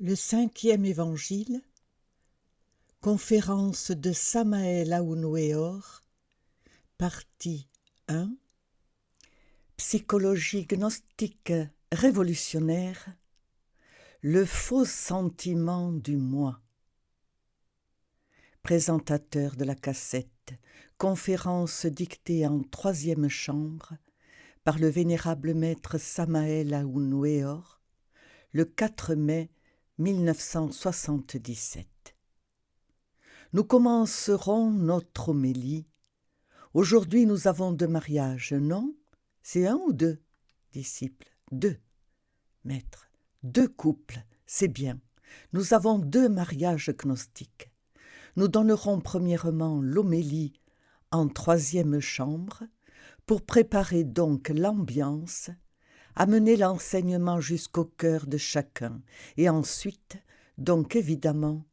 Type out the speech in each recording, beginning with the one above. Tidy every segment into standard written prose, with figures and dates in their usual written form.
Le cinquième évangile, conférence de Samael Aoun-Weor, partie 1, psychologie gnostique révolutionnaire, le faux sentiment du moi. Présentateur de la cassette, conférence dictée en troisième chambre par le vénérable maître Samael Aoun-Weor, le 4 mai 1977. Nous commencerons notre homélie. Aujourd'hui, nous avons 2 mariages, non? C'est 1 ou 2, disciples? 2, maître. 2 couples, c'est bien. Nous avons 2 mariages gnostiques. Nous donnerons premièrement l'homélie en troisième chambre pour préparer donc l'ambiance, amener l'enseignement jusqu'au cœur de chacun. Et ensuite, donc évidemment,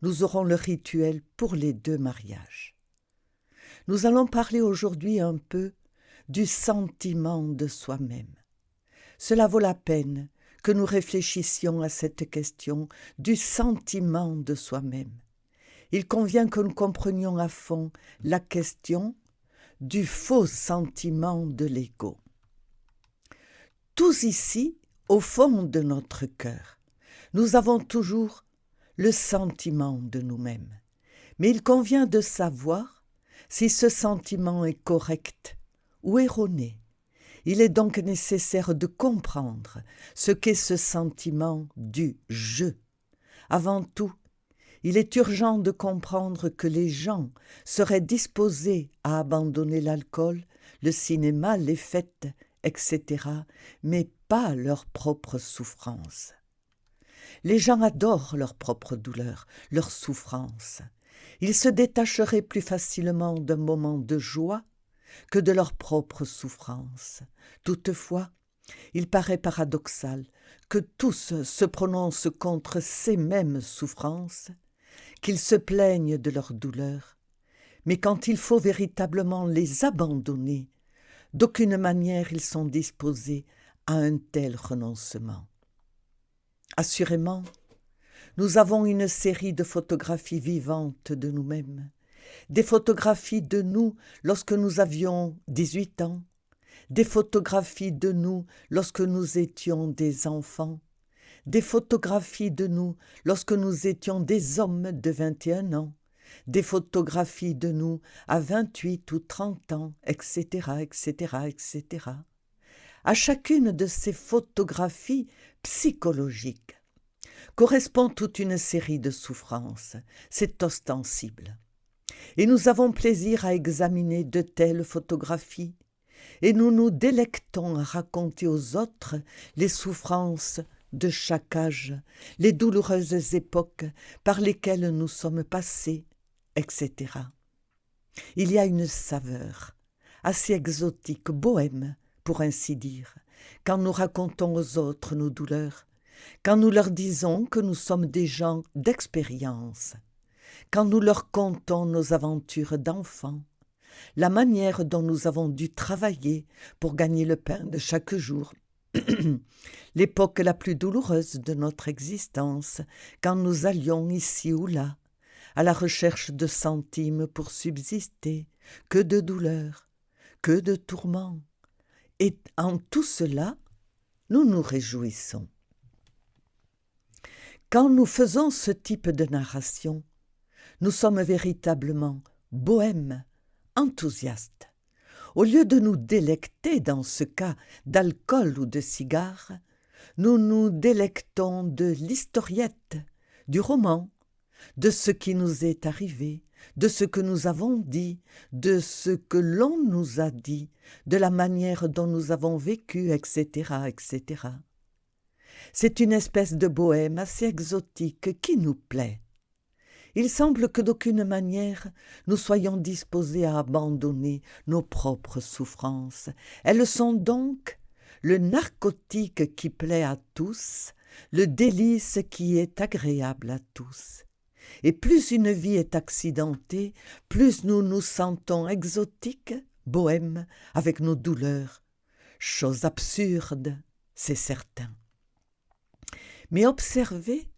nous aurons le rituel pour les 2 mariages. Nous allons parler aujourd'hui un peu du sentiment de soi-même. Cela vaut la peine que nous réfléchissions à cette question du sentiment de soi-même. Il convient que nous comprenions à fond la question du faux sentiment de l'ego. Tous ici, au fond de notre cœur, nous avons toujours le sentiment de nous-mêmes. Mais il convient de savoir si ce sentiment est correct ou erroné. Il est donc nécessaire de comprendre ce qu'est ce sentiment du « je ». Avant tout, il est urgent de comprendre que les gens seraient disposés à abandonner l'alcool, le cinéma, les fêtes, etc., mais pas leur propre souffrance. Les gens adorent leur propre douleur, leur souffrance. Ils se détacheraient plus facilement d'un moment de joie que de leur propre souffrance. Toutefois, il paraît paradoxal que tous se prononcent contre ces mêmes souffrances, qu'ils se plaignent de leur douleur, mais quand il faut véritablement les abandonner, d'aucune manière ils sont disposés à un tel renoncement. Assurément, nous avons une série de photographies vivantes de nous-mêmes, des photographies de nous lorsque nous avions 18 ans, des photographies de nous lorsque nous étions des enfants, des photographies de nous lorsque nous étions des hommes de 21 ans, des photographies de nous à 28 ou 30 ans, etc., etc., etc. À chacune de ces photographies psychologiques correspond toute une série de souffrances, c'est ostensible. Et nous avons plaisir à examiner de telles photographies, et nous nous délectons à raconter aux autres les souffrances de chaque âge, les douloureuses époques par lesquelles nous sommes passés, etc. Il y a une saveur assez exotique, bohème, pour ainsi dire, quand nous racontons aux autres nos douleurs, quand nous leur disons que nous sommes des gens d'expérience, quand nous leur contons nos aventures d'enfants, la manière dont nous avons dû travailler pour gagner le pain de chaque jour, l'époque la plus douloureuse de notre existence, quand nous allions ici ou là, à la recherche de centimes pour subsister, que de douleurs, que de tourments. Et en tout cela, nous nous réjouissons. Quand nous faisons ce type de narration, nous sommes véritablement bohèmes, enthousiastes. Au lieu de nous délecter, dans ce cas, d'alcool ou de cigares, nous nous délectons de l'historiette, du roman, de ce qui nous est arrivé, de ce que nous avons dit, de ce que l'on nous a dit, de la manière dont nous avons vécu, etc., etc. C'est une espèce de bohème assez exotique qui nous plaît. Il semble que d'aucune manière nous soyons disposés à abandonner nos propres souffrances. Elles sont donc le narcotique qui plaît à tous, le délice qui est agréable à tous. Et plus une vie est accidentée, plus nous nous sentons exotiques, bohèmes, avec nos douleurs. Chose absurde, c'est certain. Mais observez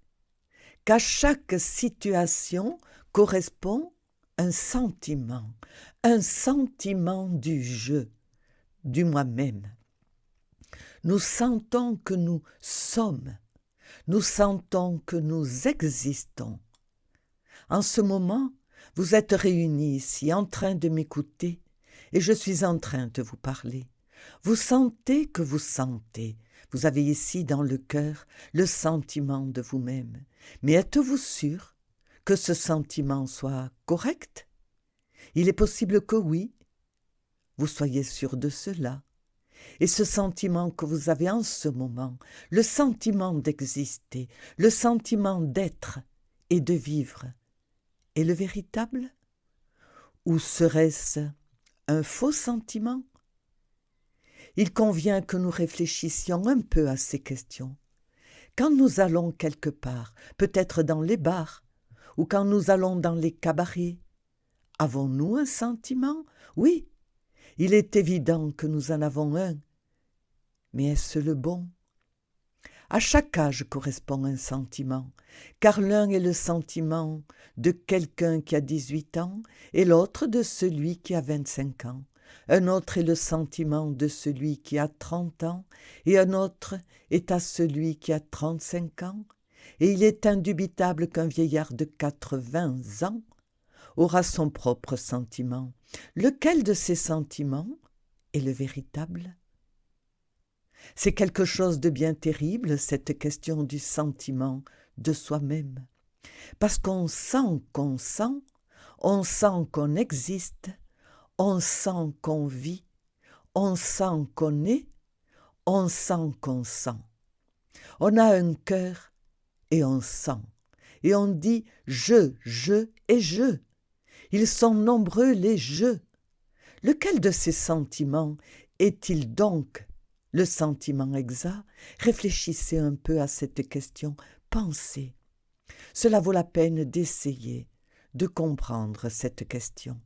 qu'à chaque situation correspond un sentiment du je, du moi-même. Nous sentons que nous sommes, nous sentons que nous existons. En ce moment, vous êtes réunis ici en train de m'écouter et je suis en train de vous parler. Vous sentez que vous sentez. Vous avez ici dans le cœur le sentiment de vous-même. Mais êtes-vous sûr que ce sentiment soit correct? Il est possible que oui, vous soyez sûr de cela. Et ce sentiment que vous avez en ce moment, le sentiment d'exister, le sentiment d'être et de vivre, est le véritable? Ou serait-ce un faux sentiment? Il convient que nous réfléchissions un peu à ces questions. Quand nous allons quelque part, peut-être dans les bars, ou quand nous allons dans les cabarets, avons-nous un sentiment? Oui, il est évident que nous en avons un. Mais est-ce le bon? À chaque âge correspond un sentiment, car l'un est le sentiment de quelqu'un qui a 18 ans et l'autre de celui qui a 25 ans. Un autre est le sentiment de celui qui a 30 ans et un autre est à celui qui a 35 ans. Et il est indubitable qu'un vieillard de 80 ans aura son propre sentiment. Lequel de ces sentiments est le véritable? C'est quelque chose de bien terrible, cette question du sentiment de soi-même. Parce qu'on sent, on sent qu'on existe, on sent qu'on vit, on sent qu'on est, on sent qu'on sent. On a un cœur et on sent. Et on dit je et je. Ils sont nombreux les je. Lequel de ces sentiments est-il donc le sentiment exact? Réfléchissez un peu à cette question, pensez. Cela vaut la peine d'essayer de comprendre cette question.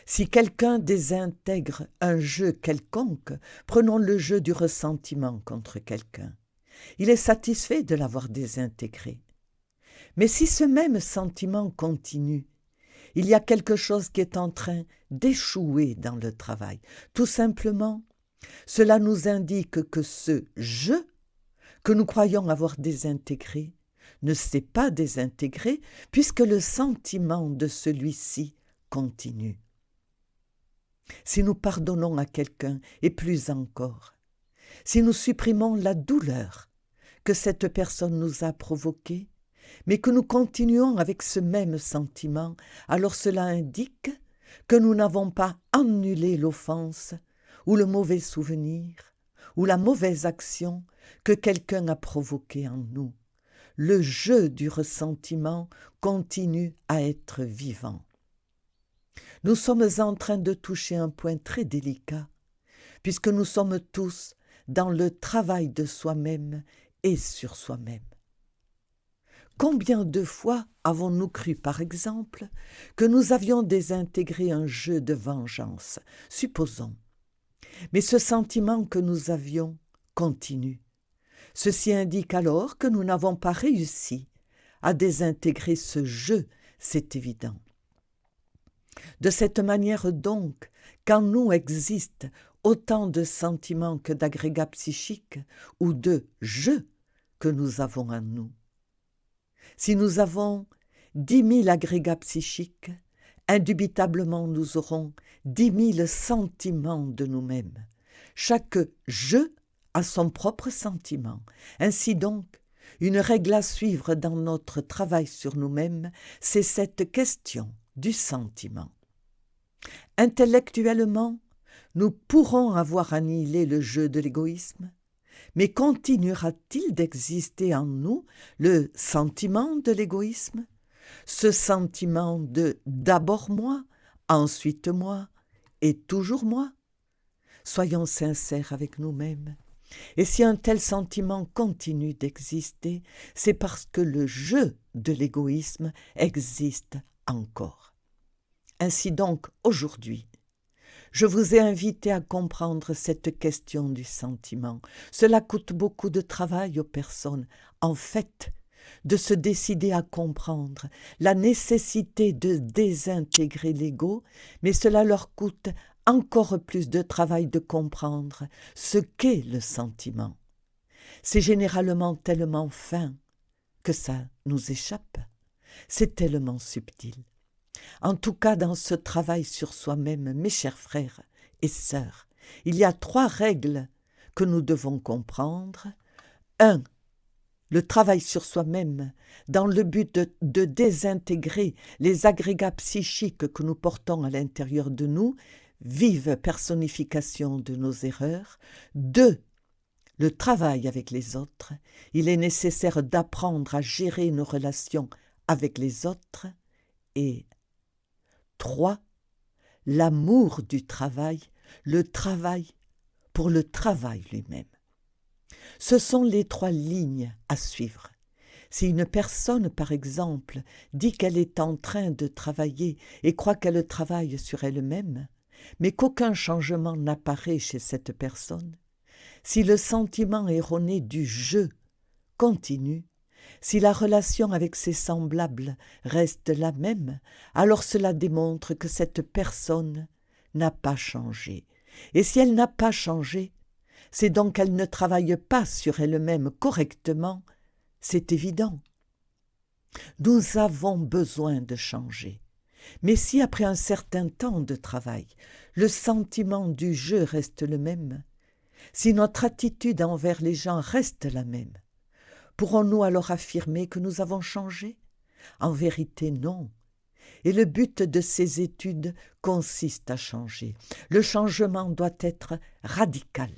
Si quelqu'un désintègre un jeu quelconque, prenons le jeu du ressentiment contre quelqu'un. Il est satisfait de l'avoir désintégré. Mais si ce même sentiment continue, il y a quelque chose qui est en train d'échouer dans le travail. Tout simplement, cela nous indique que ce « je » que nous croyons avoir désintégré ne s'est pas désintégré puisque le sentiment de celui-ci continue. Si nous pardonnons à quelqu'un, et plus encore, si nous supprimons la douleur que cette personne nous a provoquée, mais que nous continuons avec ce même sentiment, alors cela indique que nous n'avons pas annulé l'offense ou le mauvais souvenir ou la mauvaise action que quelqu'un a provoquée en nous. Le jeu du ressentiment continue à être vivant. Nous sommes en train de toucher un point très délicat, puisque nous sommes tous dans le travail de soi-même et sur soi-même. Combien de fois avons-nous cru, par exemple, que nous avions désintégré un jeu de vengeance, supposons. Mais ce sentiment que nous avions continue. Ceci indique alors que nous n'avons pas réussi à désintégrer ce jeu, c'est évident. De cette manière donc, qu'en nous existe autant de sentiments que d'agrégats psychiques ou de « je » que nous avons en nous. Si nous avons 10 000 agrégats psychiques, indubitablement nous aurons 10 000 sentiments de nous-mêmes. Chaque « je » a son propre sentiment. Ainsi donc, une règle à suivre dans notre travail sur nous-mêmes, c'est cette question du sentiment. Intellectuellement, nous pourrons avoir annihilé le jeu de l'égoïsme, mais continuera-t-il d'exister en nous le sentiment de l'égoïsme? Ce sentiment de d'abord moi, ensuite moi et toujours moi? Soyons sincères avec nous-mêmes. Et si un tel sentiment continue d'exister, c'est parce que le jeu de l'égoïsme existe encore. Ainsi donc, aujourd'hui, Je vous ai invité à comprendre cette question du sentiment. Cela coûte beaucoup de travail aux personnes, en fait, de se décider à comprendre la nécessité de désintégrer l'ego, mais cela leur coûte encore plus de travail de comprendre ce qu'est le sentiment. C'est généralement tellement fin que ça nous échappe. C'est tellement subtil. En tout cas, dans ce travail sur soi-même, mes chers frères et sœurs, il y a 3 règles que nous devons comprendre. 1. Le travail sur soi-même, dans le but de désintégrer les agrégats psychiques que nous portons à l'intérieur de nous, vive personnification de nos erreurs. 2. Le travail avec les autres. Il est nécessaire d'apprendre à gérer nos relations avec les autres. Et 3. L'amour du travail, le travail pour le travail lui-même. Ce sont les 3 lignes à suivre. Si une personne, par exemple, dit qu'elle est en train de travailler et croit qu'elle travaille sur elle-même, mais qu'aucun changement n'apparaît chez cette personne, si le sentiment erroné du « je » continue, si la relation avec ses semblables reste la même, alors cela démontre que cette personne n'a pas changé. Et si elle n'a pas changé, c'est donc qu'elle ne travaille pas sur elle-même correctement, c'est évident. Nous avons besoin de changer. Mais si après un certain temps de travail, le sentiment du « je » reste le même, si notre attitude envers les gens reste la même, pourrons-nous alors affirmer que nous avons changé? En vérité, non. Et le but de ces études consiste à changer. Le changement doit être radical,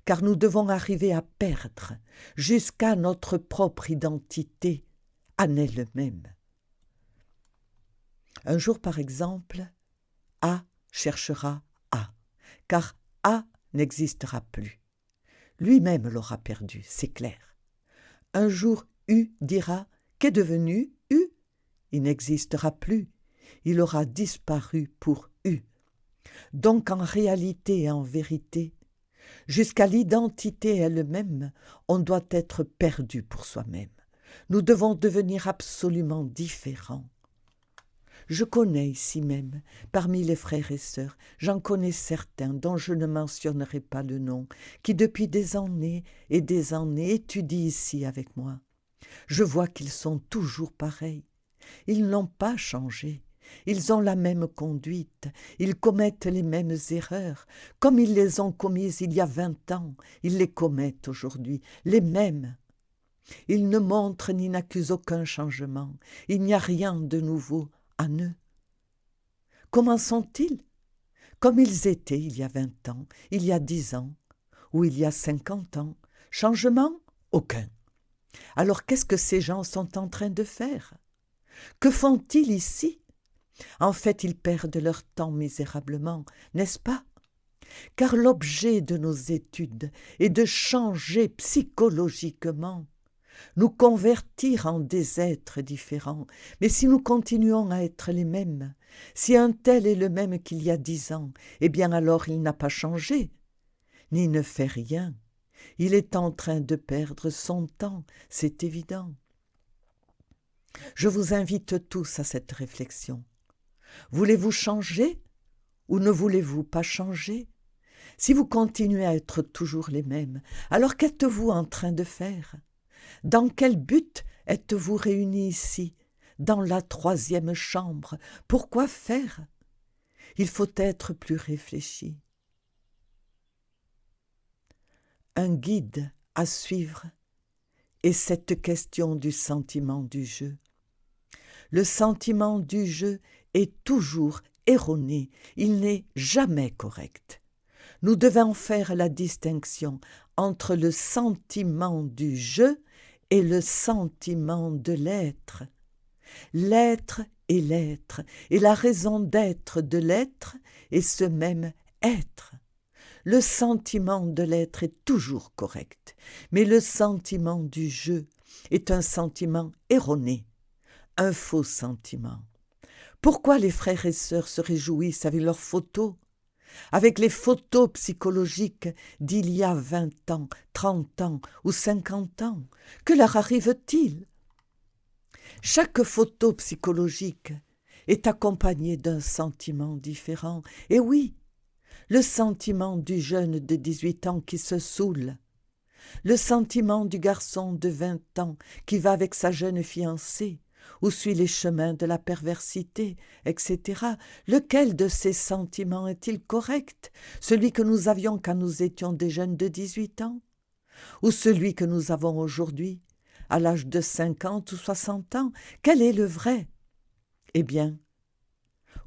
car nous devons arriver à perdre jusqu'à notre propre identité en elle-même. Un jour, par exemple, A cherchera A, car A n'existera plus. Lui-même l'aura perdu, c'est clair. Un jour, U dira « Qu'est devenu U ?» Il n'existera plus. Il aura disparu pour U. Donc en réalité et en vérité, jusqu'à l'identité elle-même, on doit être perdu pour soi-même. Nous devons devenir absolument différents. Je connais ici même, parmi les frères et sœurs, j'en connais certains dont je ne mentionnerai pas le nom, qui depuis des années et des années étudient ici avec moi. Je vois qu'ils sont toujours pareils. Ils n'ont pas changé. Ils ont la même conduite. Ils commettent les mêmes erreurs. Comme ils les ont commises il y a 20 ans, ils les commettent aujourd'hui, les mêmes. Ils ne montrent ni n'accusent aucun changement. Il n'y a rien de nouveau en eux. Comment sont-ils? Comme ils étaient il y a 20 ans, il y a 10 ans, ou il y a 50 ans. Changement? Aucun. Alors qu'est-ce que ces gens sont en train de faire? Que font-ils ici? En fait, ils perdent leur temps misérablement, n'est-ce pas? Car l'objet de nos études est de changer psychologiquement, nous convertir en des êtres différents. Mais si nous continuons à être les mêmes, si un tel est le même qu'il y a 10 ans, eh bien alors il n'a pas changé, ni ne fait rien. Il est en train de perdre son temps, c'est évident. Je vous invite tous à cette réflexion. Voulez-vous changer ou ne voulez-vous pas changer? Si vous continuez à être toujours les mêmes, alors qu'êtes-vous en train de faire? Dans quel but êtes-vous réunis ici, dans la 3e chambre? Pourquoi faire? Il faut être plus réfléchi. Un guide à suivre est cette question du sentiment du jeu. Le sentiment du jeu est toujours erroné, il n'est jamais correct. Nous devons faire la distinction entre le sentiment du jeu et le sentiment de l'être. L'être est l'être, et la raison d'être de l'être est ce même être. Le sentiment de l'être est toujours correct, mais le sentiment du jeu est un sentiment erroné, un faux sentiment. Pourquoi les frères et sœurs se réjouissent avec leurs photos? avec les photos psychologiques d'il y a 20 ans, 30 ans ou 50 ans? Que leur arrive-t-il? Chaque photo psychologique est accompagnée d'un sentiment différent. Et oui, le sentiment du jeune de 18 ans qui se saoule, le sentiment du garçon de 20 ans qui va avec sa jeune fiancée ou suit les chemins de la perversité, etc. Lequel de ces sentiments est-il correct? Celui que nous avions quand nous étions des jeunes de 18 ans? Ou celui que nous avons aujourd'hui, à l'âge de 50 ou 60 ans? Quel est le vrai? Eh bien,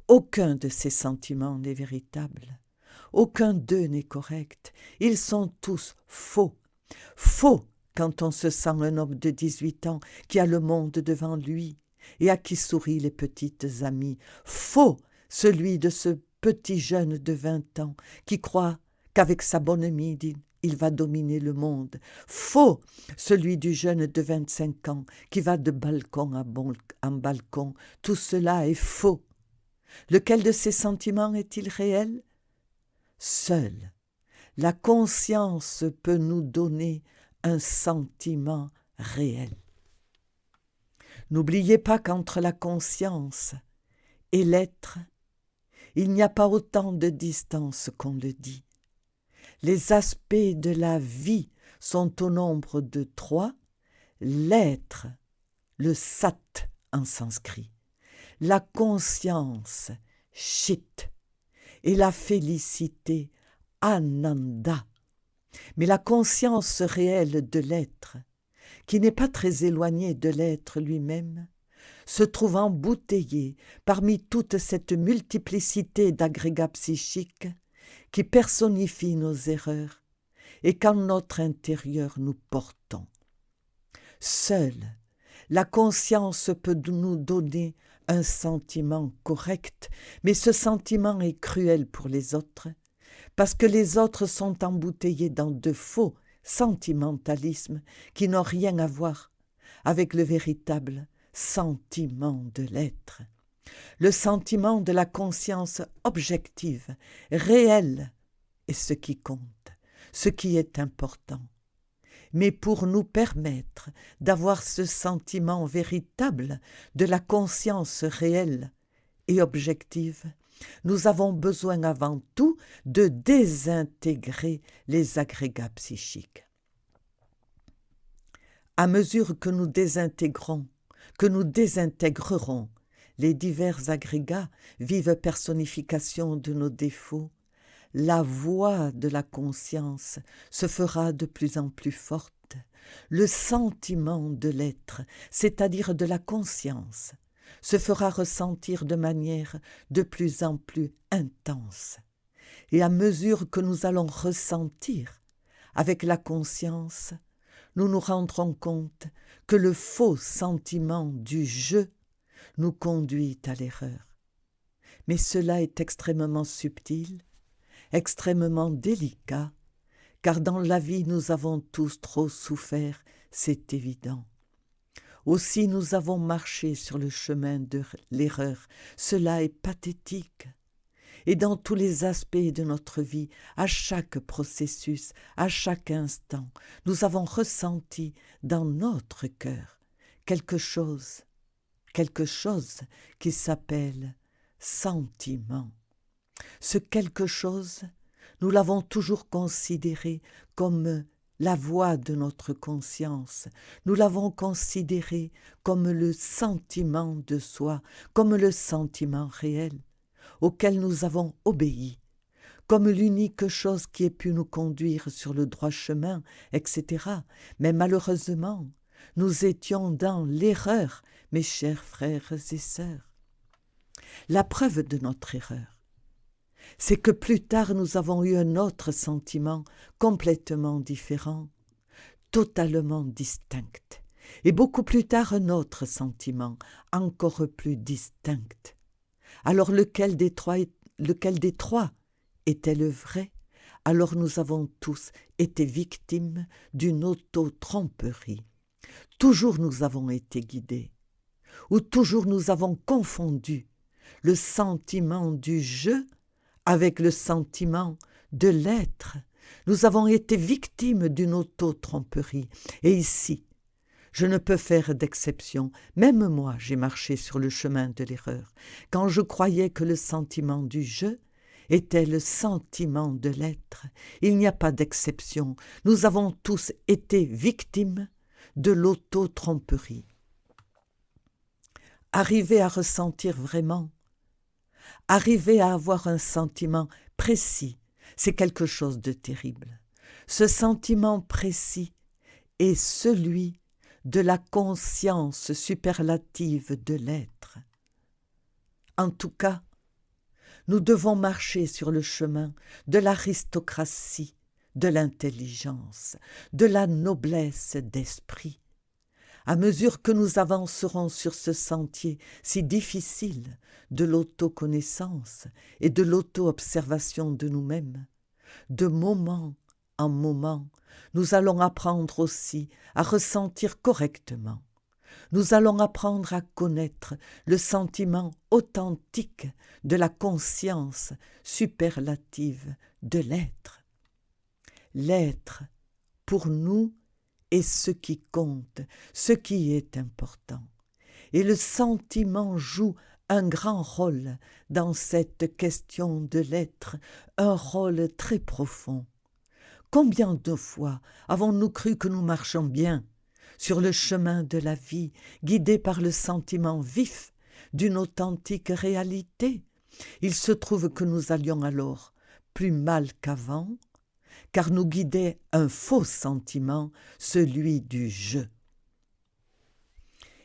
aucun de ces sentiments n'est véritable. Aucun d'eux n'est correct. Ils sont tous faux. Faux quand on se sent un homme de 18 ans qui a le monde devant lui et à qui sourient les petites amies. Faux celui de ce petit jeune de 20 ans qui croit qu'avec sa bonne mine, il va dominer le monde. Faux celui du jeune de 25 ans qui va de balcon en balcon. Tout cela est faux. Lequel de ces sentiments est-il réel? Seule la conscience peut nous donner un sentiment réel. N'oubliez pas qu'entre la conscience et l'être, il n'y a pas autant de distance qu'on le dit. Les aspects de la vie sont au nombre de 3, l'être, le sat en sanskrit, la conscience, chit, et la félicité, Ananda. Mais la conscience réelle de l'être, qui n'est pas très éloignée de l'être lui-même, se trouve embouteillée parmi toute cette multiplicité d'agrégats psychiques qui personnifient nos erreurs et qu'en notre intérieur nous portons. Seule la conscience peut nous donner un sentiment correct, mais ce sentiment est cruel pour les autres, parce que les autres sont embouteillés dans de faux sentimentalismes qui n'ont rien à voir avec le véritable sentiment de l'être. Le sentiment de la conscience objective, réelle, est ce qui compte, ce qui est important. Mais pour nous permettre d'avoir ce sentiment véritable de la conscience réelle et objective, nous avons besoin avant tout de désintégrer les agrégats psychiques. À mesure que nous désintégrons, que nous désintégrerons les divers agrégats, vive personnification de nos défauts, la voix de la conscience se fera de plus en plus forte. Le sentiment de l'être, c'est-à-dire de la conscience, se fera ressentir de manière de plus en plus intense. Et à mesure que nous allons ressentir avec la conscience, nous nous rendrons compte que le faux sentiment du « je » nous conduit à l'erreur. Mais cela est extrêmement subtil, extrêmement délicat, car dans la vie nous avons tous trop souffert, c'est évident. Aussi nous avons marché sur le chemin de l'erreur, cela est pathétique. Et dans tous les aspects de notre vie, à chaque processus, à chaque instant, nous avons ressenti dans notre cœur quelque chose qui s'appelle sentiment. Ce quelque chose, nous l'avons toujours considéré comme la voix de notre conscience. Nous l'avons considéré comme le sentiment de soi, comme le sentiment réel, auquel nous avons obéi, comme l'unique chose qui ait pu nous conduire sur le droit chemin, etc. Mais malheureusement, nous étions dans l'erreur, mes chers frères et sœurs. La preuve de notre erreur, c'est que plus tard nous avons eu un autre sentiment complètement différent, totalement distinct, et beaucoup plus tard un autre sentiment encore plus distinct. Alors lequel des trois était le vrai? Alors nous avons tous été victimes d'une auto-tromperie. Toujours nous avons été guidés, ou toujours nous avons confondu le sentiment du « je » avec le sentiment de l'être. Nous avons été victimes d'une auto-tromperie. Et ici, je ne peux faire d'exception. Même moi, j'ai marché sur le chemin de l'erreur, quand je croyais que le sentiment du je était le sentiment de l'être. Il n'y a pas d'exception. Nous avons tous été victimes de l'auto-tromperie. Arriver à ressentir vraiment, arriver à avoir un sentiment précis, c'est quelque chose de terrible. Ce sentiment précis est celui de la conscience superlative de l'être. En tout cas, nous devons marcher sur le chemin de l'aristocratie, de l'intelligence, de la noblesse d'esprit. À mesure que nous avancerons sur ce sentier si difficile de l'autoconnaissance et de l'auto-observation de nous-mêmes, de moment en moment, nous allons apprendre aussi à ressentir correctement. Nous allons apprendre à connaître le sentiment authentique de la conscience superlative de l'être. L'être, pour nous, est ce qui compte, ce qui est important. Et le sentiment joue un grand rôle dans cette question de l'être, un rôle très profond. Combien de fois avons-nous cru que nous marchions bien sur le chemin de la vie, guidés par le sentiment vif d'une authentique réalité? Il se trouve que nous allions alors plus mal qu'avant, car nous guidait un faux sentiment, celui du « je ».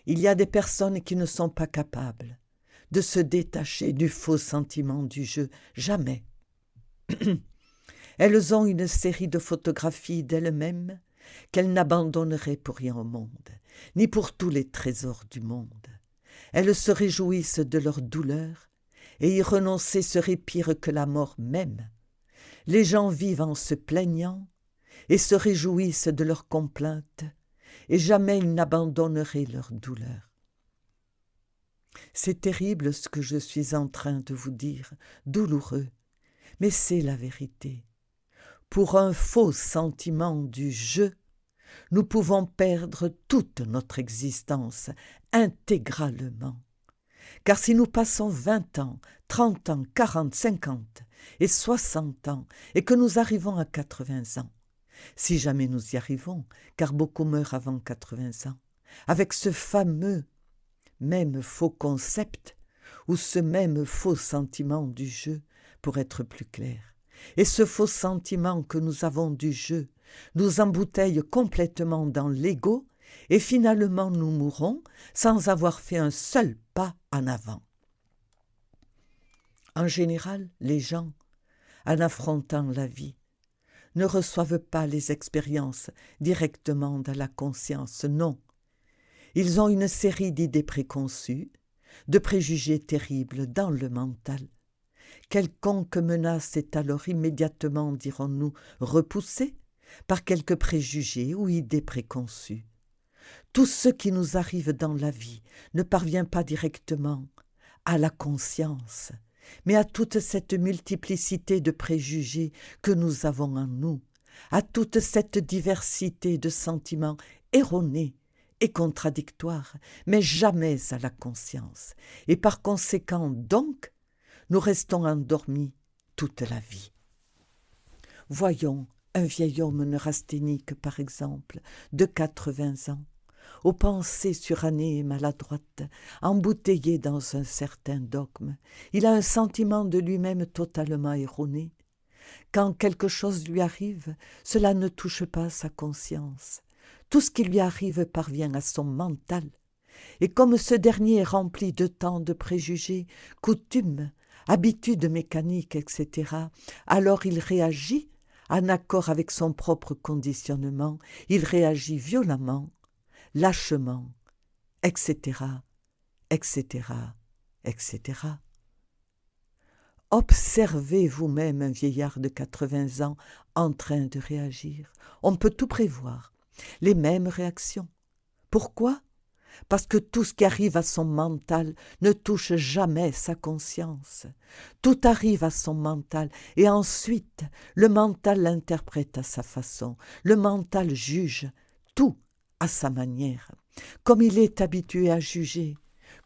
Il y a des personnes qui ne sont pas capables de se détacher du faux sentiment du « je », jamais. Elles ont une série de photographies d'elles-mêmes qu'elles n'abandonneraient pour rien au monde, ni pour tous les trésors du monde. Elles se réjouissent de leur douleur, et y renoncer serait pire que la mort même. Les gens vivent en se plaignant et se réjouissent de leurs complaintes, et jamais ils n'abandonneraient leur douleur. C'est terrible ce que je suis en train de vous dire, douloureux, mais c'est la vérité. Pour un faux sentiment du « je », nous pouvons perdre toute notre existence intégralement. Car si nous passons 20 ans, 30 ans, 40, 50 et 60 ans, et que nous arrivons à 80 ans, si jamais nous y arrivons, car beaucoup meurent avant 80 ans, avec ce fameux même faux concept, ou ce même faux sentiment du « je », pour être plus clair. Et ce faux sentiment que nous avons du « je » nous embouteille complètement dans l'ego, et finalement nous mourrons sans avoir fait un seul pas en avant. En général, les gens, en affrontant la vie, ne reçoivent pas les expériences directement dans la conscience, non. Ils ont une série d'idées préconçues, de préjugés terribles dans le mental. Quelconque menace est alors immédiatement, dirons-nous, repoussée par quelques préjugés ou idées préconçues. Tout ce qui nous arrive dans la vie ne parvient pas directement à la conscience, mais à toute cette multiplicité de préjugés que nous avons en nous, à toute cette diversité de sentiments erronés et contradictoires, mais jamais à la conscience. Et par conséquent, donc, nous restons endormis toute la vie. Voyons un vieil homme neurasthénique, par exemple, de 80 ans, aux pensées surannées et maladroites, embouteillé dans un certain dogme. Il a un sentiment de lui-même totalement erroné. Quand quelque chose lui arrive, cela ne touche pas sa conscience. Tout ce qui lui arrive parvient à son mental. Et comme ce dernier est rempli de tant de préjugés, coutumes, habitudes mécaniques, etc., alors il réagit en accord avec son propre conditionnement, il réagit violemment, lâchement, etc., etc., etc. Observez vous-même un vieillard de 80 ans en train de réagir. On peut tout prévoir, les mêmes réactions. Pourquoi ? parce que tout ce qui arrive à son mental ne touche jamais sa conscience. Tout arrive à son mental et ensuite le mental l'interprète à sa façon. Le mental juge tout à sa manière, comme il est habitué à juger,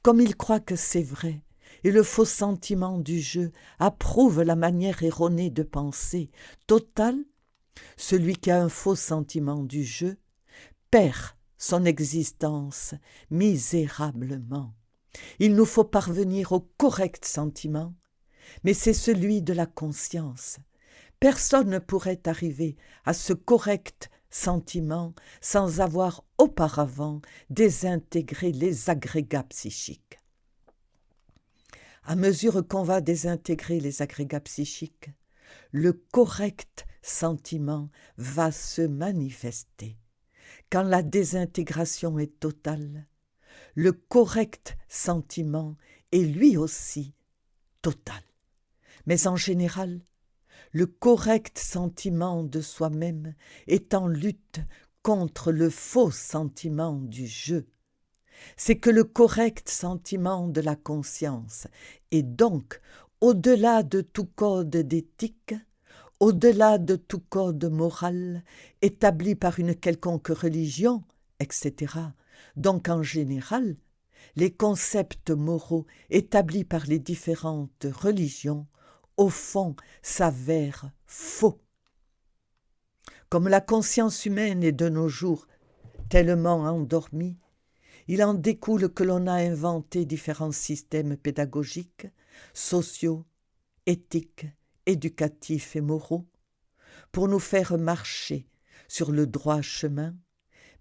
comme il croit que c'est vrai. Et le faux sentiment du jeu approuve la manière erronée de penser. Total, celui qui a un faux sentiment du jeu perd son existence misérablement. Il nous faut parvenir au correct sentiment, mais c'est celui de la conscience. Personne ne pourrait arriver à ce correct sentiment sans avoir auparavant désintégré les agrégats psychiques. À mesure qu'on va désintégrer les agrégats psychiques, le correct sentiment va se manifester. Quand la désintégration est totale, le correct sentiment est lui aussi total. Mais en général, le correct sentiment de soi-même est en lutte contre le faux sentiment du jeu. C'est que le correct sentiment de la conscience est donc, au-delà de tout code d'éthique, au-delà de tout code moral établi par une quelconque religion, etc. Donc en général, les concepts moraux établis par les différentes religions, au fond, s'avèrent faux. Comme la conscience humaine est de nos jours tellement endormie, il en découle que l'on a inventé différents systèmes pédagogiques, sociaux, éthiques, éducatifs et moraux, pour nous faire marcher sur le droit chemin,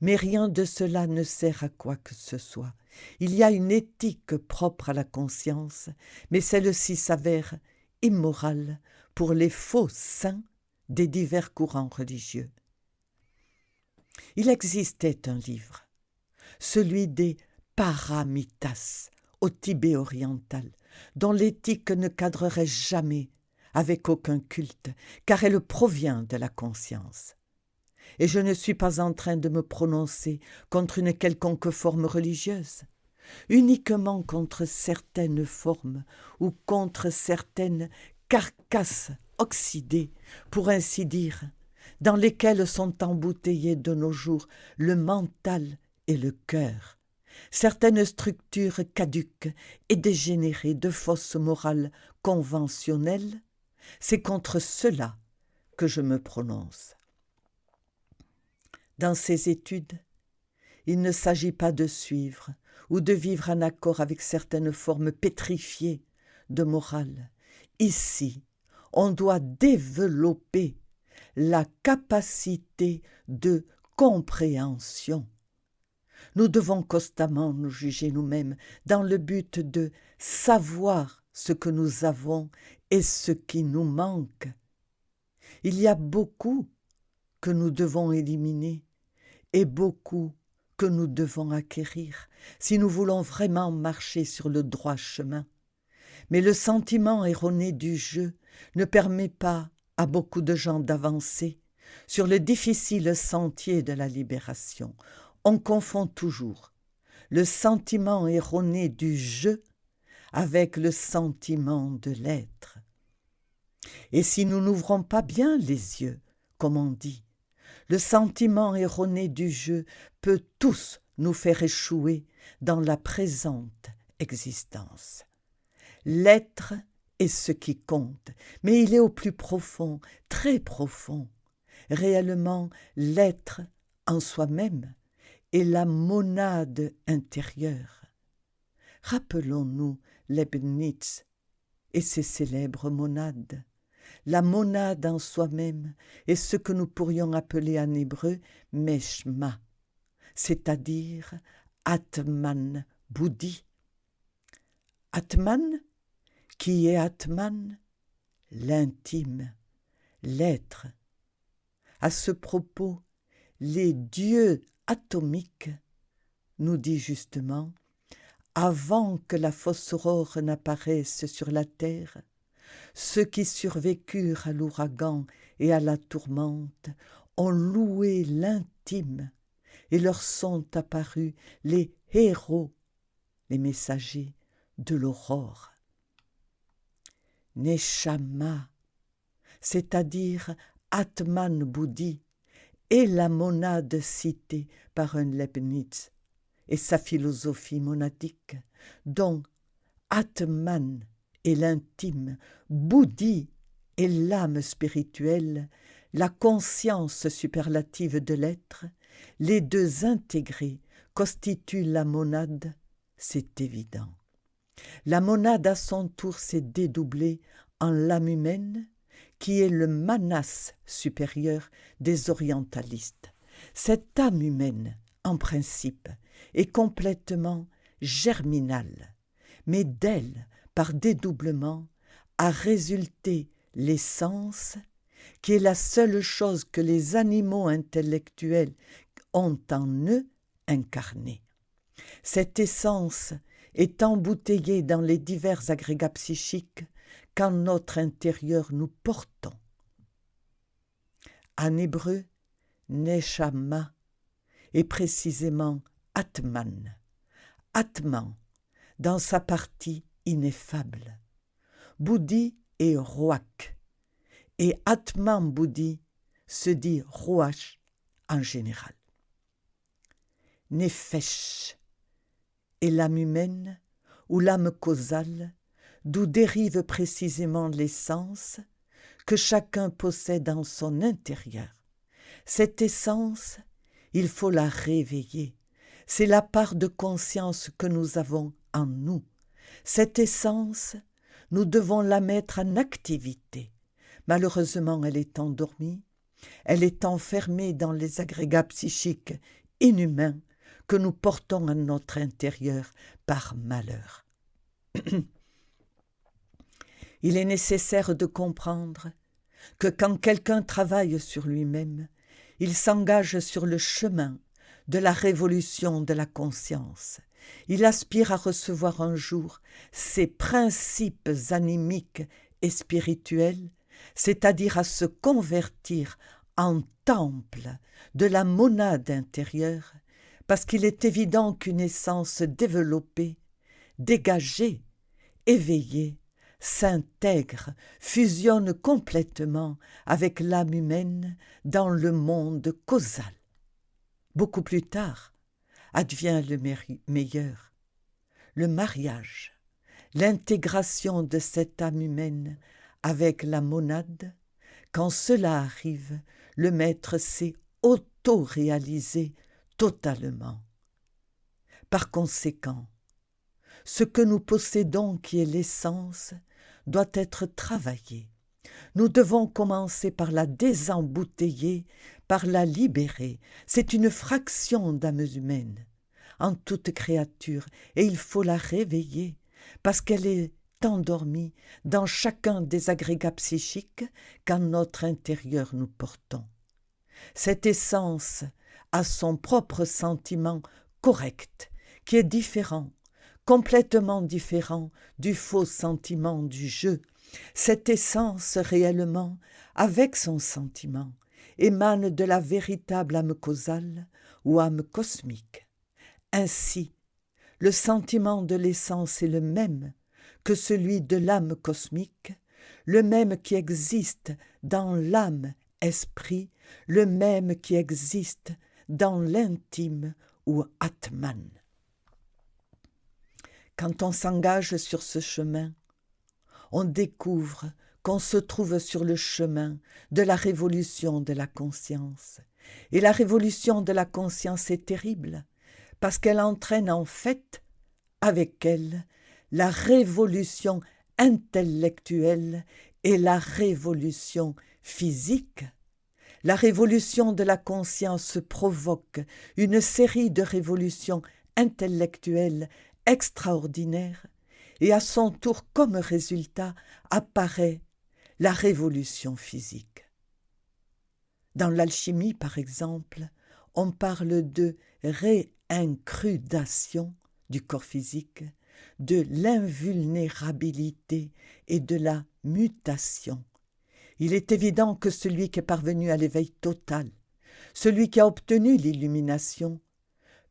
mais rien de cela ne sert à quoi que ce soit. Il y a une éthique propre à la conscience, mais celle-ci s'avère immorale pour les faux saints des divers courants religieux. Il existait un livre, celui des Paramitas au Tibet oriental, dont l'éthique ne cadrerait jamais avec aucun culte, car elle provient de la conscience. Et je ne suis pas en train de me prononcer contre une quelconque forme religieuse, uniquement contre certaines formes ou contre certaines carcasses oxydées, pour ainsi dire, dans lesquelles sont embouteillés de nos jours le mental et le cœur, certaines structures caduques et dégénérées de fausses morales conventionnelles. C'est contre cela que je me prononce. Dans ces études, il ne s'agit pas de suivre ou de vivre en accord avec certaines formes pétrifiées de morale. Ici, on doit développer la capacité de compréhension. Nous devons constamment nous juger nous-mêmes dans le but de savoir ce que nous avons et ce qui nous manque. Il y a beaucoup que nous devons éliminer et beaucoup que nous devons acquérir si nous voulons vraiment marcher sur le droit chemin. Mais le sentiment erroné du jeu ne permet pas à beaucoup de gens d'avancer sur le difficile sentier de la libération. On confond toujours le sentiment erroné du jeu avec le sentiment de l'être. Et si nous n'ouvrons pas bien les yeux, comme on dit, le sentiment erroné du jeu peut tous nous faire échouer dans la présente existence. L'être est ce qui compte, mais il est au plus profond, très profond. Réellement, l'être en soi-même est la monade intérieure. Rappelons-nous Leibniz et ses célèbres monades. La monade en soi-même est ce que nous pourrions appeler en hébreu Meshma, c'est-à-dire Atman Bouddhi. Atman, qui est Atman? L'intime, l'être. À ce propos, les dieux atomiques, nous dit justement, avant que la fausse aurore n'apparaisse sur la terre, ceux qui survécurent à l'ouragan et à la tourmente ont loué l'intime et leur sont apparus les héros, les messagers de l'aurore. Neshama, c'est-à-dire Atman Bouddhi, est la monade citée par un Leibniz et sa philosophie monadique, dont Atman est l'intime, Bouddhi est l'âme spirituelle, la conscience superlative de l'être, les deux intégrés constituent la monade, c'est évident. La monade à son tour s'est dédoublée en l'âme humaine, qui est le manas supérieur des orientalistes. Cette âme humaine, en principe, est complètement germinale, mais d'elle, par dédoublement, a résulté l'essence, qui est la seule chose que les animaux intellectuels ont en eux incarnée. Cette essence est embouteillée dans les divers agrégats psychiques qu'en notre intérieur nous portons. En hébreu, Neshama est précisément Atman. Atman, dans sa partie ineffable. Bouddhi est Roak, et Atman Bouddhi se dit Roach en général. Nefesh est l'âme humaine ou l'âme causale, d'où dérive précisément l'essence que chacun possède en son intérieur. Cette essence, il faut la réveiller. C'est la part de conscience que nous avons en nous. Cette essence, nous devons la mettre en activité. Malheureusement, elle est endormie. Elle est enfermée dans les agrégats psychiques inhumains que nous portons à notre intérieur par malheur. Il est nécessaire de comprendre que quand quelqu'un travaille sur lui-même, il s'engage sur le chemin de la révolution de la conscience. Il aspire à recevoir un jour ses principes animiques et spirituels, c'est-à-dire à se convertir en temple de la monade intérieure, parce qu'il est évident qu'une essence développée, dégagée, éveillée, s'intègre, fusionne complètement avec l'âme humaine dans le monde causal. Beaucoup plus tard, advient le meilleur, le mariage, l'intégration de cette âme humaine avec la monade. Quand cela arrive, le maître s'est auto-réalisé totalement. Par conséquent, ce que nous possédons qui est l'essence doit être travaillé. Nous devons commencer par la désembouteiller, par la libérer. C'est une fraction d'âme humaine en toute créature et il faut la réveiller parce qu'elle est endormie dans chacun des agrégats psychiques qu'en notre intérieur nous portons. Cette essence a son propre sentiment correct qui est différent, complètement différent du faux sentiment du jeu. Cette essence réellement, avec son sentiment, émane de la véritable âme causale ou âme cosmique. Ainsi, le sentiment de l'essence est le même que celui de l'âme cosmique, le même qui existe dans l'âme esprit, le même qui existe dans l'intime ou Atman. Quand on s'engage sur ce chemin, on découvre qu'on se trouve sur le chemin de la révolution de la conscience. Et la révolution de la conscience est terrible, parce qu'elle entraîne en fait, avec elle, la révolution intellectuelle et la révolution physique. La révolution de la conscience provoque une série de révolutions intellectuelles extraordinaires, et à son tour, comme résultat, apparaît la révolution physique. Dans l'alchimie, par exemple, on parle de réincrudation du corps physique, de l'invulnérabilité et de la mutation. Il est évident que celui qui est parvenu à l'éveil total Celui qui a obtenu l'illumination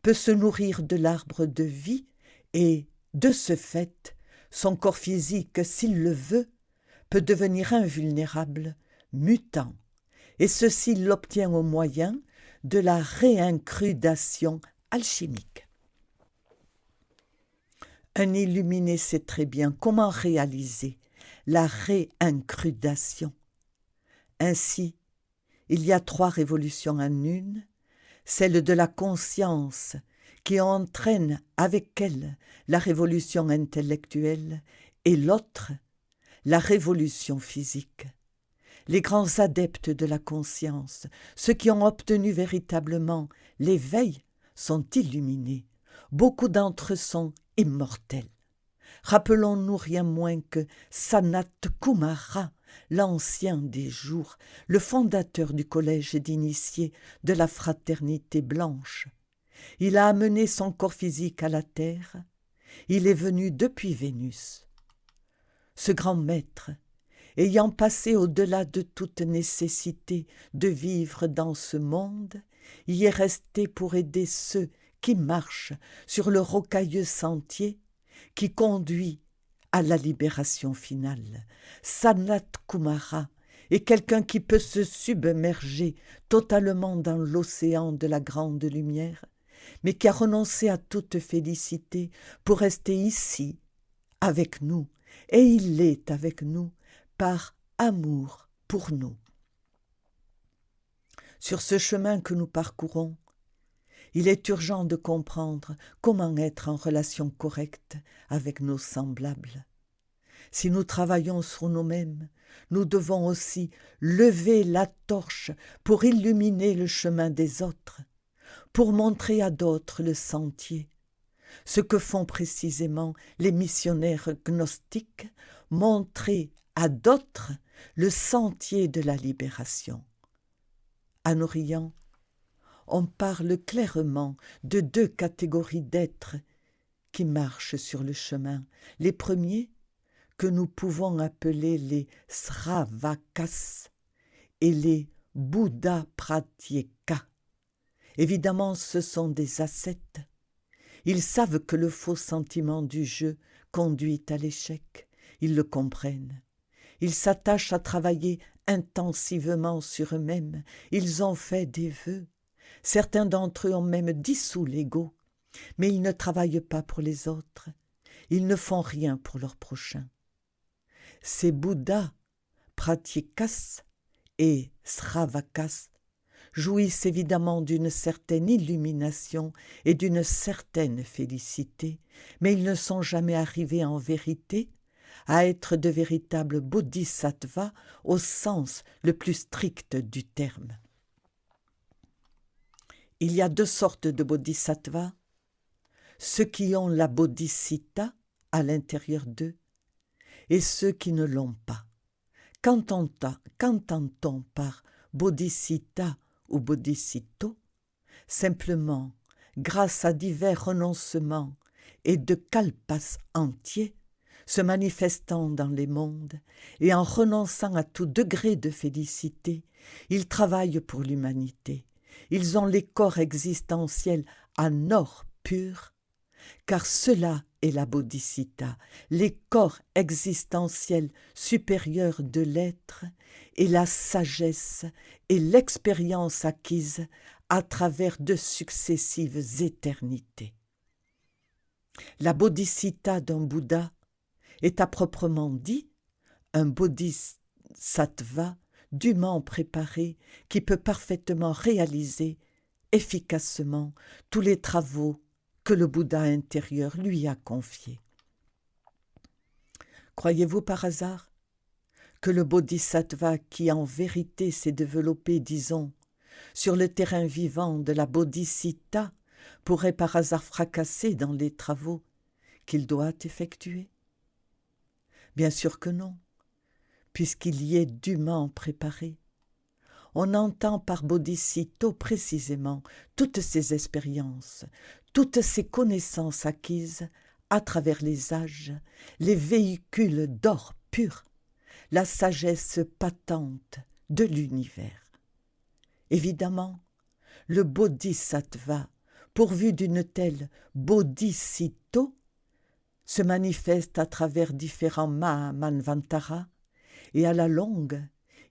peut se nourrir de l'arbre de vie et, de ce fait, son corps physique, s'il le veut, peut devenir invulnérable, mutant, et ceci l'obtient au moyen de la réincrudation alchimique. Un illuminé sait très bien comment réaliser la réincrudation. Ainsi, il y a 3 révolutions en une, celle de la conscience qui entraîne avec elle la révolution intellectuelle et l'autre, la révolution physique. Les grands adeptes de la conscience, ceux qui ont obtenu véritablement l'éveil, sont illuminés. Beaucoup d'entre eux sont immortels. Rappelons-nous rien moins que Sanat Kumara, l'ancien des jours, le fondateur du collège d'initiés de la fraternité blanche. Il a amené son corps physique à la terre. Il est venu depuis Vénus. Ce grand maître, ayant passé au-delà de toute nécessité de vivre dans ce monde, y est resté pour aider ceux qui marchent sur le rocailleux sentier qui conduit à la libération finale. Sanat Kumara est quelqu'un qui peut se submerger totalement dans l'océan de la grande lumière, mais qui a renoncé à toute félicité pour rester ici, avec nous, et il est avec nous par amour pour nous. Sur ce chemin que nous parcourons, il est urgent de comprendre comment être en relation correcte avec nos semblables. Si nous travaillons sur nous-mêmes, nous devons aussi lever la torche pour illuminer le chemin des autres, pour montrer à d'autres le sentier. Ce que font précisément les missionnaires gnostiques, montrer à d'autres le sentier de la libération. En Orient, on parle clairement de 2 catégories d'êtres qui marchent sur le chemin. Les premiers, que nous pouvons appeler les Sravakas, et les Buddha Pratyeka. Évidemment, ce sont des ascètes. Ils savent que le faux sentiment du jeu conduit à l'échec. Ils le comprennent. Ils s'attachent à travailler intensivement sur eux-mêmes. Ils ont fait des vœux. Certains d'entre eux ont même dissous l'ego. Mais ils ne travaillent pas pour les autres. Ils ne font rien pour leur prochain. Ces Bouddhas, Pratyekas et Sravakas jouissent évidemment d'une certaine illumination et d'une certaine félicité, mais ils ne sont jamais arrivés en vérité à être de véritables bodhisattvas au sens le plus strict du terme. Il y a 2 sortes de bodhisattvas, ceux qui ont la bodhicitta à l'intérieur d'eux et ceux qui ne l'ont pas. Qu'entend-on par bodhicitta ou bodhicitto? Simplement, grâce à divers renoncements et de kalpas entiers, se manifestant dans les mondes et en renonçant à tout degré de félicité, ils travaillent pour l'humanité. Ils ont les corps existentiels en or pur, car cela est la bodhicitta, les corps existentiels supérieurs de l'être et la sagesse et l'expérience acquise à travers de successives éternités. La bodhicitta d'un Bouddha est à proprement dit un bodhisattva dûment préparé qui peut parfaitement réaliser efficacement tous les travaux que le Bouddha intérieur lui a confiés. Croyez-vous par hasard que le bodhisattva qui en vérité s'est développé, disons, sur le terrain vivant de la bodhicitta pourrait par hasard fracasser dans les travaux qu'il doit effectuer? Bien sûr que non, puisqu'il y est dûment préparé. On entend par bodhicitto précisément toutes ces expériences, toutes ces connaissances acquises à travers les âges, les véhicules d'or pur, la sagesse patente de l'univers. Évidemment, le bodhisattva, pourvu d'une telle bodhicito, se manifeste à travers différents Mahamanvantara, et à la longue,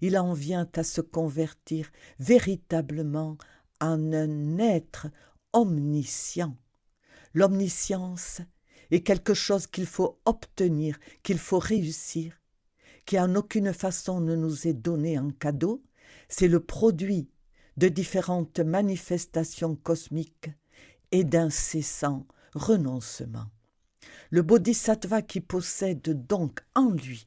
il en vient à se convertir véritablement en un être omniscient. L'omniscience est quelque chose qu'il faut obtenir, qu'il faut réussir, qui en aucune façon ne nous est donné en cadeau. C'est le produit de différentes manifestations cosmiques et d'incessants renoncements. Le bodhisattva qui possède donc en lui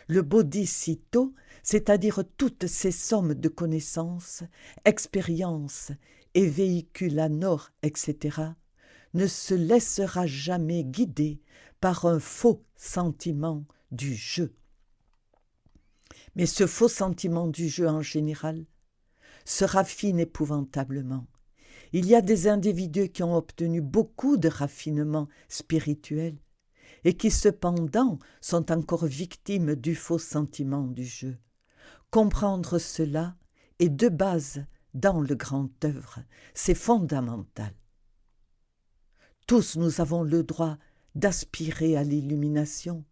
le bodhicitta, c'est-à-dire toutes ces sommes de connaissances, expériences et véhicules anors, etc., ne se laissera jamais guider par un faux sentiment du jeu. Mais ce faux sentiment du jeu en général se raffine épouvantablement. Il y a des individus qui ont obtenu beaucoup de raffinement spirituel et qui cependant sont encore victimes du faux sentiment du jeu. Comprendre cela est de base dans le grand œuvre, c'est fondamental. Tous nous avons le droit d'aspirer à l'illumination,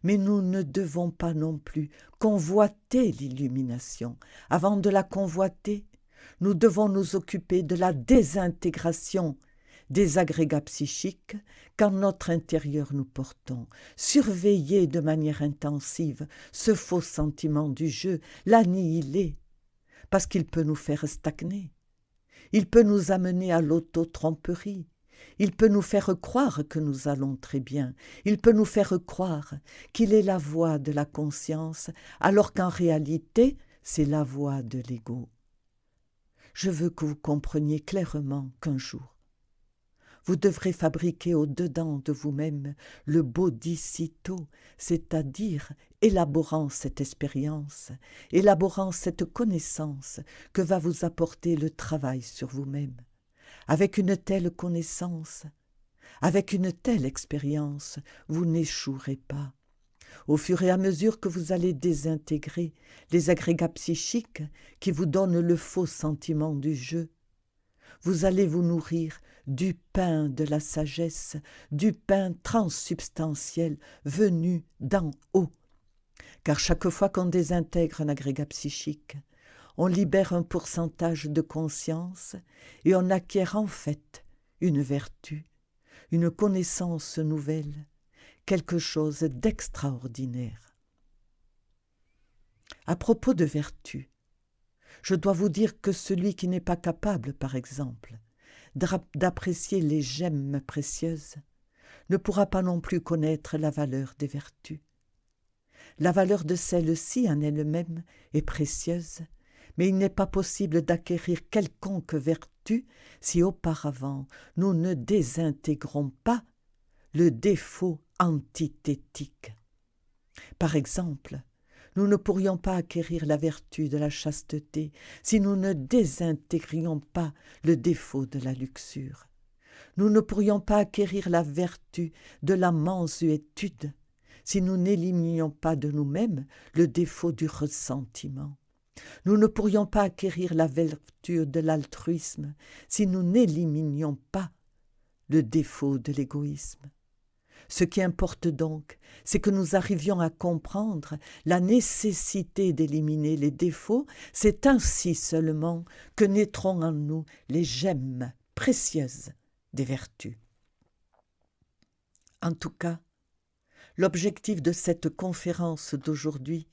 mais nous ne devons pas non plus convoiter l'illumination. Avant de la convoiter, nous devons nous occuper de la désintégration des agrégats psychiques qu'en notre intérieur nous portons, surveiller de manière intensive ce faux sentiment du jeu, l'annihiler, parce qu'il peut nous faire stagner, il peut nous amener à l'auto-tromperie, il peut nous faire croire que nous allons très bien, il peut nous faire croire qu'il est la voie de la conscience, alors qu'en réalité, c'est la voie de l'ego. Je veux que vous compreniez clairement qu'un jour, vous devrez fabriquer au-dedans de vous-même le bodhicitta, c'est-à-dire élaborant cette expérience, élaborant cette connaissance que va vous apporter le travail sur vous-même. Avec une telle connaissance, avec une telle expérience, vous n'échouerez pas. Au fur et à mesure que vous allez désintégrer les agrégats psychiques qui vous donnent le faux sentiment du jeu, vous allez vous nourrir du pain de la sagesse, du pain transsubstantiel venu d'en haut. Car chaque fois qu'on désintègre un agrégat psychique, on libère un pourcentage de conscience et on acquiert en fait une vertu, une connaissance nouvelle, quelque chose d'extraordinaire. À propos de vertu, je dois vous dire que celui qui n'est pas capable, par exemple, d'apprécier les gemmes précieuses, ne pourra pas non plus connaître la valeur des vertus. La valeur de celle-ci en elle-même est précieuse, mais il n'est pas possible d'acquérir quelconque vertu si auparavant nous ne désintégrons pas le défaut antithétique. Par exemple, nous ne pourrions pas acquérir la vertu de la chasteté si nous ne désintégrions pas le défaut de la luxure. Nous ne pourrions pas acquérir la vertu de la mansuétude si nous n'éliminions pas de nous-mêmes le défaut du ressentiment. Nous ne pourrions pas acquérir la vertu de l'altruisme si nous n'éliminions pas le défaut de l'égoïsme. Ce qui importe donc, c'est que nous arrivions à comprendre la nécessité d'éliminer les défauts. C'est ainsi seulement que naîtront en nous les gemmes précieuses des vertus. En tout cas, l'objectif de cette conférence d'aujourd'hui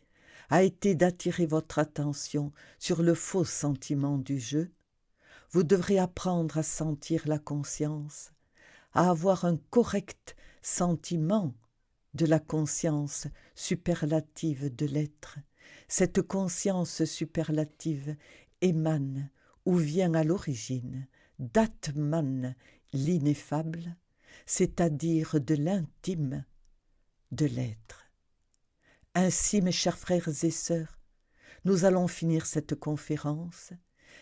a été d'attirer votre attention sur le faux sentiment du jeu. Vous devrez apprendre à sentir la conscience, à avoir un correct sentiment de la conscience superlative de l'être. Cette conscience superlative émane ou vient à l'origine d'Atman, l'ineffable, c'est-à-dire de l'intime de l'être. Ainsi, mes chers frères et sœurs, nous allons finir cette conférence.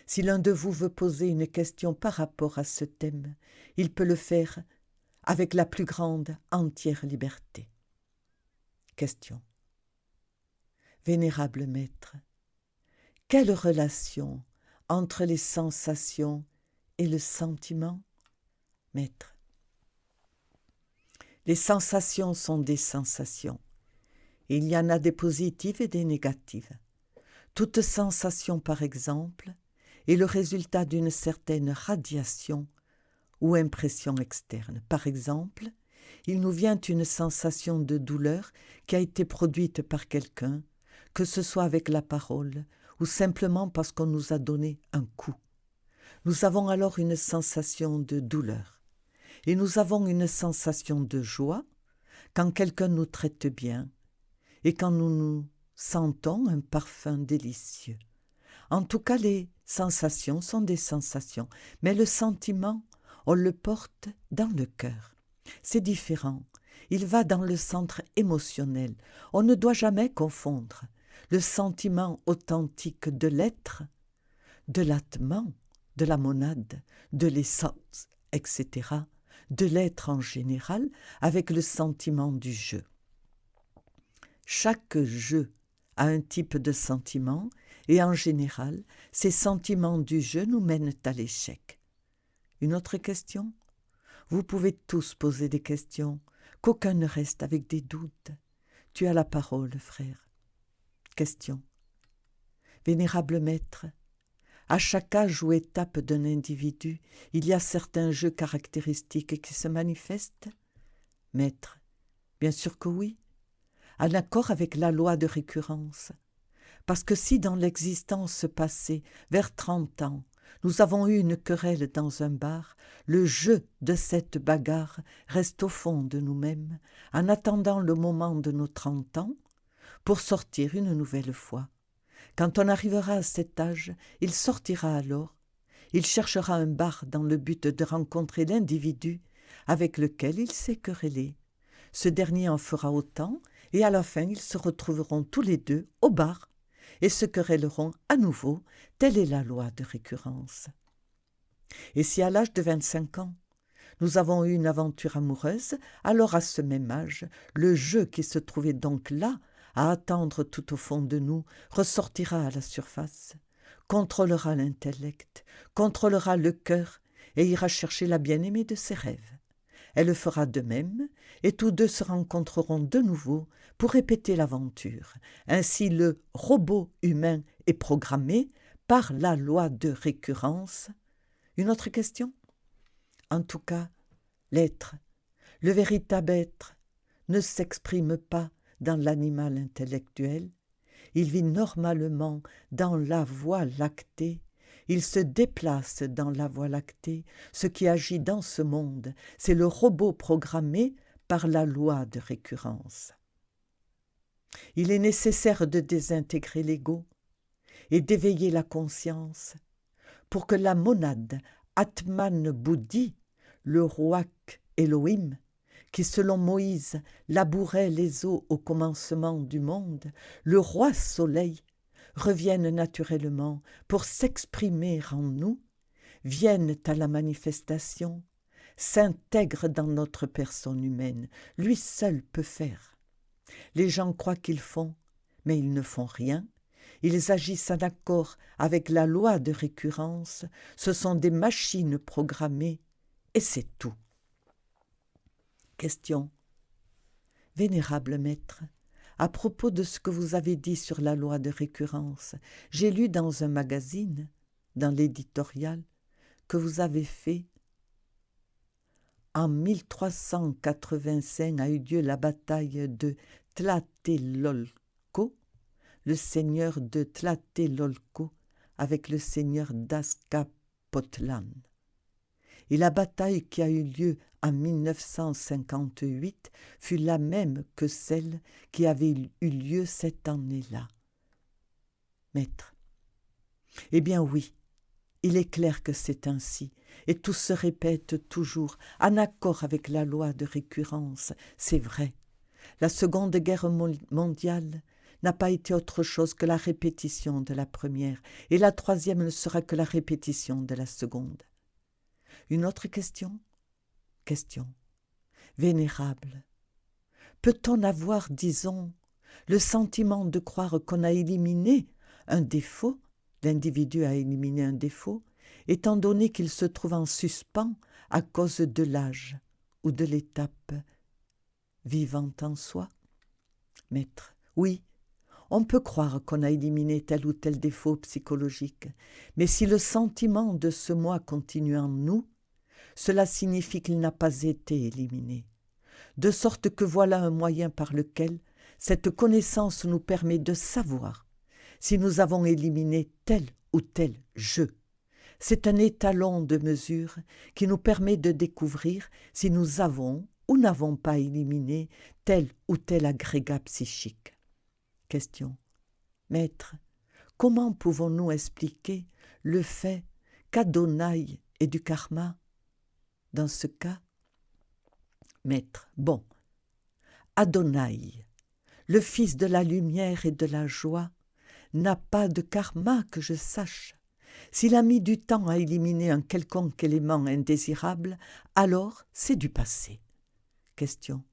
Si l'un de vous veut poser une question par rapport à ce thème, il peut le faire avec la plus grande entière liberté. Question. Vénérable Maître, quelle relation entre les sensations et le sentiment, maître? Les sensations sont des sensations. Il y en a des positives et des négatives. Toute sensation, par exemple, est le résultat d'une certaine radiation ou impression externe. Par exemple, il nous vient une sensation de douleur qui a été produite par quelqu'un, que ce soit avec la parole ou simplement parce qu'on nous a donné un coup. Nous avons alors une sensation de douleur. Et nous avons une sensation de joie quand quelqu'un nous traite bien et quand nous sentons un parfum délicieux. En tout cas, les sensations sont des sensations, mais le sentiment, on le porte dans le cœur. C'est différent. Il va dans le centre émotionnel. On ne doit jamais confondre le sentiment authentique de l'être, de l'atman, de la monade, de l'essence, etc., de l'être en général, avec le sentiment du jeu. Chaque jeu a un type de sentiment et en général, ces sentiments du jeu nous mènent à l'échec. Une autre question? Vous pouvez tous poser des questions, qu'aucun ne reste avec des doutes. Tu as la parole, frère. Question. Vénérable maître, à chaque âge ou étape d'un individu, il y a certains jeux caractéristiques qui se manifestent? Maître, bien sûr que oui, en accord avec la loi de récurrence. Parce que si dans l'existence passée, vers 30 ans, nous avons eu une querelle dans un bar, le jeu de cette bagarre reste au fond de nous-mêmes, en attendant le moment de nos 30 ans, pour sortir une nouvelle fois. Quand on arrivera à cet âge, il sortira alors. Il cherchera un bar dans le but de rencontrer l'individu avec lequel il s'est querellé. Ce dernier en fera autant, et à la fin, ils se retrouveront tous les deux au bar et se querelleront à nouveau. Telle est la loi de récurrence. Et si à l'âge de 25 ans, nous avons eu une aventure amoureuse, alors à ce même âge, le jeu qui se trouvait donc là, à attendre tout au fond de nous, ressortira à la surface, contrôlera l'intellect, contrôlera le cœur et ira chercher la bien-aimée de ses rêves. Elle fera de même, et tous deux se rencontreront de nouveau pour répéter l'aventure. Ainsi le robot humain est programmé par la loi de récurrence. Une autre question? En tout cas, l'être, le véritable être, ne s'exprime pas dans l'animal intellectuel. Il vit normalement dans la voie lactée. Il se déplace dans la voie lactée. Ce qui agit dans ce monde, c'est le robot programmé par la loi de récurrence. Il est nécessaire de désintégrer l'ego et d'éveiller la conscience pour que la monade Atman Bouddhi, le Ruach Elohim, qui selon Moïse labourait les eaux au commencement du monde, le roi soleil, reviennent naturellement pour s'exprimer en nous, viennent à la manifestation, s'intègrent dans notre personne humaine. Lui seul peut faire. Les gens croient qu'ils font, mais ils ne font rien. Ils agissent en accord avec la loi de récurrence. Ce sont des machines programmées, et c'est tout. Question. Vénérable maître, à propos de ce que vous avez dit sur la loi de récurrence, j'ai lu dans un magazine, dans l'éditorial, que vous avez fait. En 1385 a eu lieu la bataille de Tlatelolco, le seigneur de Tlatelolco avec le seigneur d'Azcapotlán. Et la bataille qui a eu lieu en 1958 fut la même que celle qui avait eu lieu cette année-là. Maître. Eh bien oui, il est clair que c'est ainsi, et tout se répète toujours, en accord avec la loi de récurrence, c'est vrai. La Seconde Guerre mondiale n'a pas été autre chose que la répétition de la première, et la troisième ne sera que la répétition de la seconde. Une autre question? Question. Vénérable, peut-on avoir, disons, le sentiment de croire qu'on a éliminé un défaut L'individu a éliminé un défaut, étant donné qu'il se trouve en suspens à cause de l'âge ou de l'étape vivant en soi. Maître, oui, on peut croire qu'on a éliminé tel ou tel défaut psychologique, mais si le sentiment de ce moi continue en nous, cela signifie qu'il n'a pas été éliminé. De sorte que voilà un moyen par lequel cette connaissance nous permet de savoir si nous avons éliminé tel ou tel je. C'est un étalon de mesure qui nous permet de découvrir si nous avons ou n'avons pas éliminé tel ou tel agrégat psychique. Question. Maître, comment pouvons-nous expliquer le fait qu'Adonai ait du karma dans ce cas? Maître, bon, Adonai, le fils de la lumière et de la joie, n'a pas de karma que je sache. S'il a mis du temps à éliminer un quelconque élément indésirable, alors c'est du passé. Question.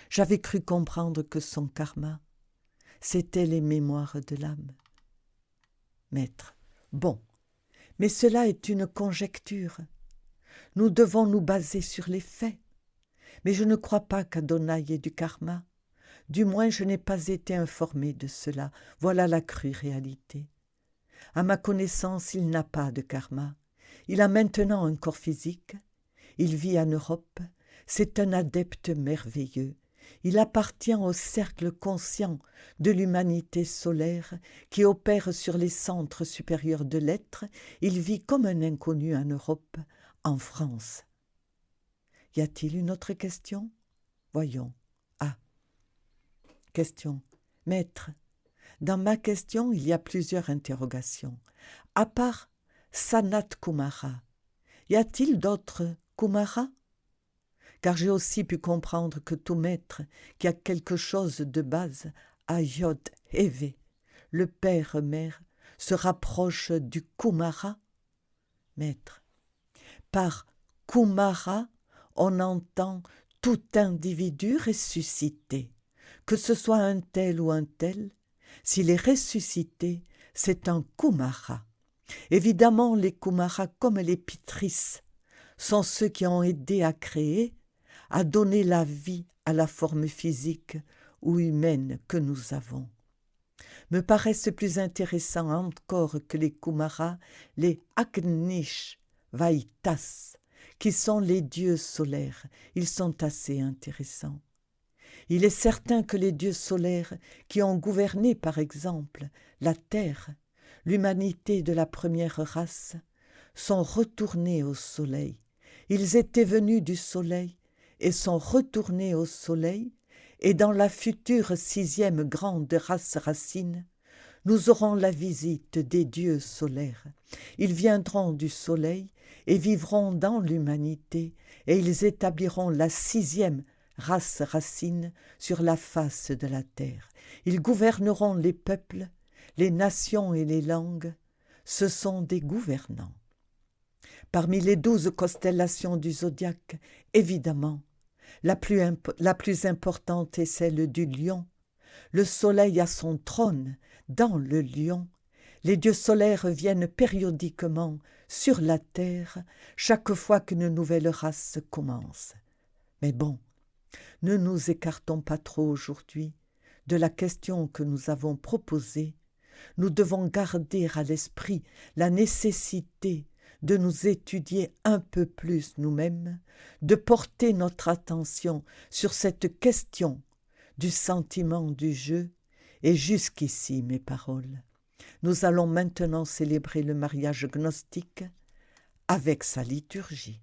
J'avais cru comprendre que son karma, c'était les mémoires de l'âme. Maître. Bon, mais cela est une conjecture. Nous devons nous baser sur les faits. Mais je ne crois pas qu'Adonai ait du karma. Du moins, je n'ai pas été informé de cela. Voilà la crue réalité. À ma connaissance, il n'a pas de karma. Il a maintenant un corps physique. Il vit en Europe. C'est un adepte merveilleux. Il appartient au cercle conscient de l'humanité solaire qui opère sur les centres supérieurs de l'être. Il vit comme un inconnu en Europe, en France. Y a-t-il une autre question? Voyons. Ah. Question. Maître, dans ma question, il y a plusieurs interrogations. À part Sanat Kumara, y a-t-il d'autres Kumara? Car j'ai aussi pu comprendre que tout maître qui a quelque chose de base à Yod Eve, le père-mère, se rapproche du Kumara. Maître, par Kumara, on entend tout individu ressuscité, que ce soit un tel ou un tel. S'il est ressuscité, c'est un Kumara. Évidemment, les Kumaras, comme les Pitris, sont ceux qui ont aidé à créer, à donner la vie à la forme physique ou humaine que nous avons. Me paraissent plus intéressants encore que les Kumaras, les Agnish Vaitas, qui sont les dieux solaires. Ils sont assez intéressants. Il est certain que les dieux solaires qui ont gouverné, par exemple, la Terre, l'humanité de la première race, sont retournés au soleil. Ils étaient venus du soleil et sont retournés au soleil, et dans la future 6e grande race racine, nous aurons la visite des dieux solaires. Ils viendront du soleil et vivront dans l'humanité, et ils établiront la 6e race racine sur la face de la terre. Ils gouverneront les peuples, les nations et les langues. Ce sont des gouvernants. Parmi les 12 constellations du zodiaque, évidemment, la plus importante est celle du lion. Le soleil a son trône dans le lion. Les dieux solaires viennent périodiquement sur la terre chaque fois qu'une nouvelle race commence. Mais bon, ne nous écartons pas trop aujourd'hui de la question que nous avons proposée. Nous devons garder à l'esprit la nécessité de nous étudier un peu plus nous-mêmes, de porter notre attention sur cette question du sentiment du jeu. Et jusqu'ici mes paroles. Nous allons maintenant célébrer le mariage gnostique avec sa liturgie.